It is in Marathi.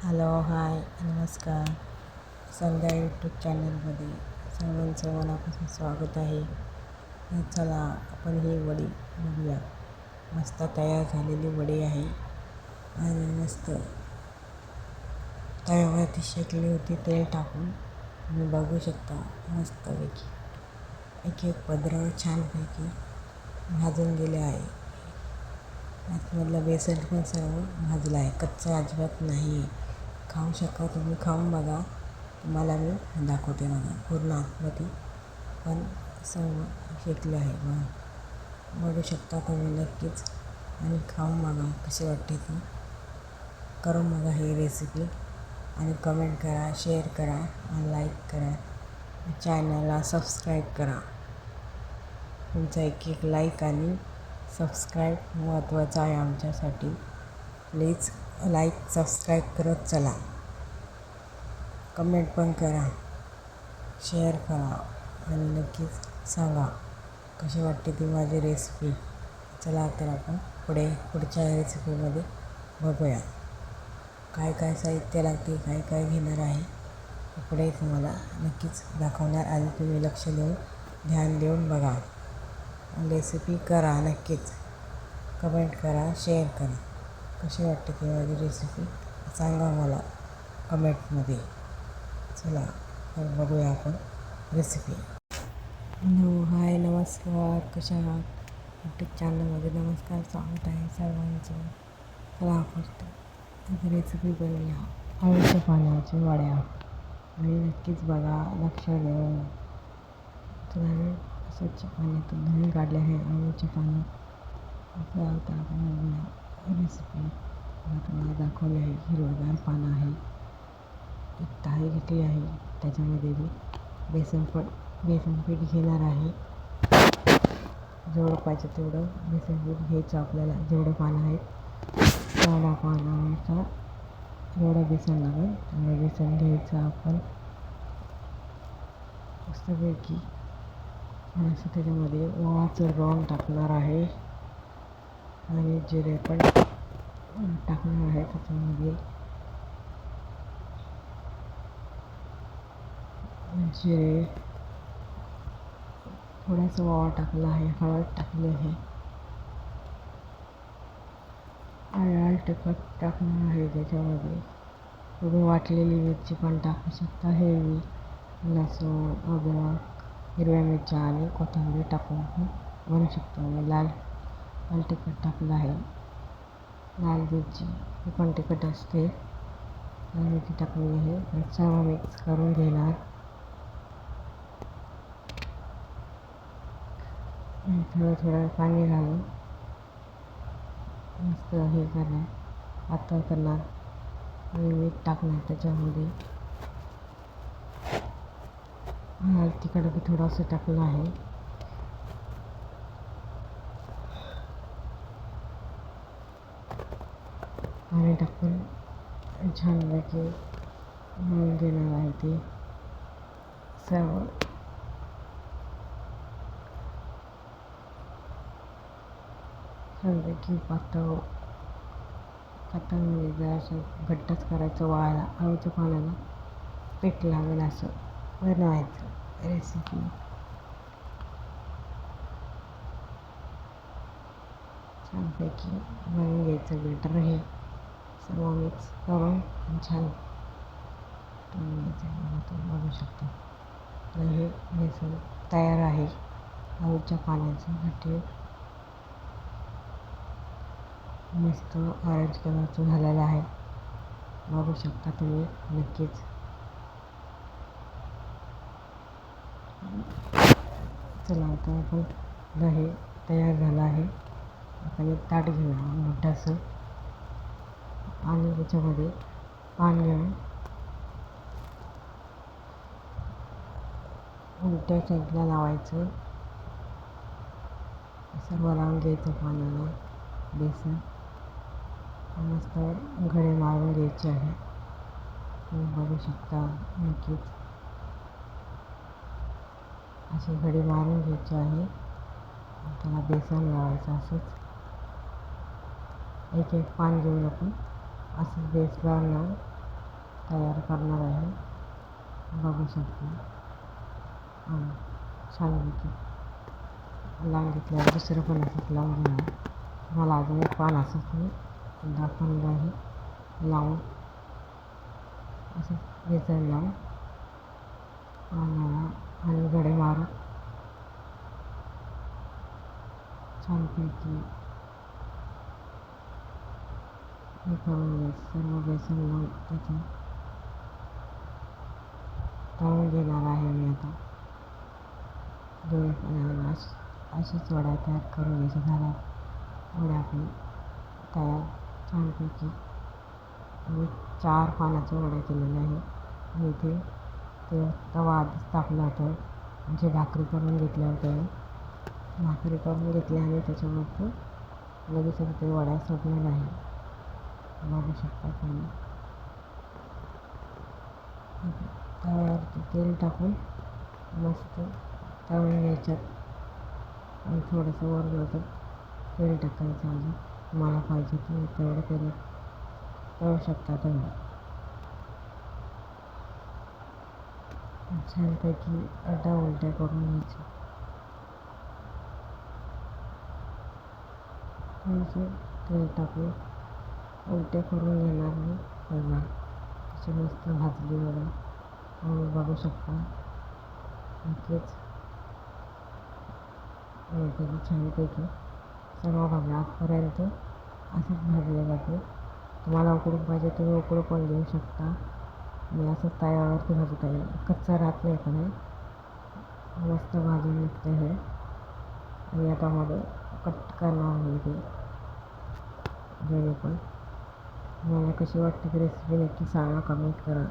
हॅलो हाय नमस्कार. संध्या यूट्यूब चॅनलमध्ये सर्वांचं मनापासून स्वागत आहे. चला आपण ही वडी बघूया. मस्त तयार झालेली वडी आहे आणि मस्त तव्यावरती शेकली होती तेल टाकून. तुम्ही बघू शकता मस्तपैकी एक एक पदरं छानपैकी भाजून गेले आहे. आतमधलं बेसन पण सर्व भाजलं आहे, कच्चं अजिबात नाही आहे. खाऊ शकता तुम्ही, खाऊन बघा. तुम्हाला मी दाखवते बघा पूर्ण आतमध्ये पण सर्व शेकले आहे बघू शकता तुम्ही नक्कीच. आणि खाऊन बघा कशी वाटते ती. करून बघा ही रेसिपी आणि कमेंट करा, शेअर करा आणि लाईक करा. चॅनलला सबस्क्राईब करा. तुमचा एक लाईक आणि सबस्क्राईब महत्त्वाचं आहे आमच्यासाठी. प्लीज लाईक सबस्क्राईब करत चला. कमेंट पण करा, शेअर करा आणि नक्कीच सांगा कशी वाटते ती माझी रेसिपी. चला तर आपण पुढच्या रेसिपीमध्ये बघूया काय काय साहित्य लागते, काय काय घेणार आहे. पुढे तुम्हाला नक्कीच दाखवणार आणि तुम्ही लक्ष देऊन ध्यान देऊन बघा. रेसिपी करा नक्कीच. कमेंट करा, शेअर करा. कशी वाटते ती माझी रेसिपी सांगा मला कमेंटमध्ये. चला तर बघूया आपण रेसिपी. हॅलो हाय नमस्कार. कशा आहात? यूट्यूब चॅनलमध्ये नमस्कार, स्वागत आहे सर्वांचं. चला आपण रेसिपी बनवूया अळूच्या पानाच्या वड्या. आणि नक्कीच बघा लक्ष देऊन. चला मी स्वच्छ पाण्यातून धुवून काढले आहे अळूचे पानं. आता आपण बघूया रेसिपी. तुम्हाला दाखवले आहे हिरवगार पानं आहे. एक ताई घेतली आहे, त्याच्यामध्ये मी बेसन पीठ घेणार आहे. जेवढं पाहिजे तेवढं बेसन पीठ घ्यायचं आपल्याला. जेवढं पानं आहेत तेवढ्या पानानुसार जेवढं बेसन लागेल तेवढं बेसन घ्यायचं आपण. मस्तपैकी थोडंसं त्याच्यामध्ये ओवाचं रवण टाकणार आहे आणि जिरे पण टाकणार आहे त्याच्यामध्ये. जिरे, थोडासा ओवा टाकला आहे, हळद टाकली आहे, लाल तिखट टाकणार आहे त्याच्यामध्ये. तुम्ही वाटलेली मिरची पण टाकू शकता. हिरवी, लसूण, अद्रक, हिरव्या मिरच्या आणि कोथिंबीर टाकून पण बनवू शकतो. मी लाल तिखट टाकलं आहे. लाल मिरची ही पण तिखट असते. लाल मिरची टाकली आहे. सर्व मिक्स करून घेणार. थोडं पाणी घालून मस्त हे करणार, पातळ करणार आणि मीठ टाकणार त्याच्यामध्ये. तिखट बी थोडंसं टाकलं आहे. पाणी टाकून छानपैकी मळून घेणार आहे ते सर्व. छानपैकी पातळ म्हणजे जरा असं घट्टच करायचं. वाळायला अळूच्या पानाला पीठ लागेल असं बनवायचं रेसिपी. छानपैकी बनवून घ्यायचं. बेटर हे सर्व मिक्स करून छान तुम्ही बघू शकता. तर हे बेसन तयार आहे अळूच्या पानाचं घट्ट. मस्त ऑरेंज कलरचं झालेलं आहे, बघू शकता तुम्ही नक्कीच. चला आता आपण हे तयार झालं आहे. आपण एक ताट घेऊया मोठंसं आणि त्याच्यामध्ये पान घेऊन उलट्या साईडला लावायचं. सर्व लावून घ्यायचं पानाला बेसन. मस्त घडे मारून घ्यायचे आहे. तुम्ही बघू शकता नक्कीच असे घडे मारून घ्यायचे आहे. त्याला बेसन लावायचं असंच. एक एक पान घेऊन आपण असंच बेस लावून तयार करणार आहे. बघू शकता. छानपैकी लावून घेतल्यावर दुसरं पण असंच लावून घेणार. मला अजून एक पान असंच मी दाखवणार आहे लावून. असं वेचण लावून आणि घडे मारून छानपैकी हे करून घ्यायचं. सर्व बेसन लावून त्याचे तळून घेणार आहे मी आता. दोन्ही अशीच वड्या तयार करून घ्यायच्या. झाल्या वड्या आपण तयार छानपैकी. मी 4 पानाच्या वड्या केलेल्या आहे. आणि इथे ते तवा आधीच तापला होता. म्हणजे भाकरी करून घेतल्या होत्या. भाकरी करून घेतल्या आणि त्याच्यावरती लगेच ते वड्या सोडलेल्या आहे. बघू शकता तुम्ही. तव्यावरती तेल टाकून मस्त तळून घ्यायच्यात. आणि थोडंसं वरलं तर तेल टाकायचं. अजून तुम्हाला पाहिजे तर तेवढं तेल तळू शकता तुम्ही. छानपैकी उलट्या करून घ्यायच्या. थोडंसं तेल टाकून उलट्या करून घेणार मी पहिला. अशी मस्त भाजली वगैरे आणि बघू शकता. नक्कीच त्याची छानपैकी सर्व भाज्या आजपर्यंत असंच भाजले जाते. तुम्हाला उकडून पाहिजे तुम्ही उकडून पण घेऊ शकता. मी असंच तव्यावरती भाजत आहे. कच्चा राहत नाही पण मस्त भाजून निघते हे. आणि आता मध्ये कट करणार आहे ते दोन्ही पण. मला कशी वाटते ती रेसिपी नक्की सांगा, कमेंट करा.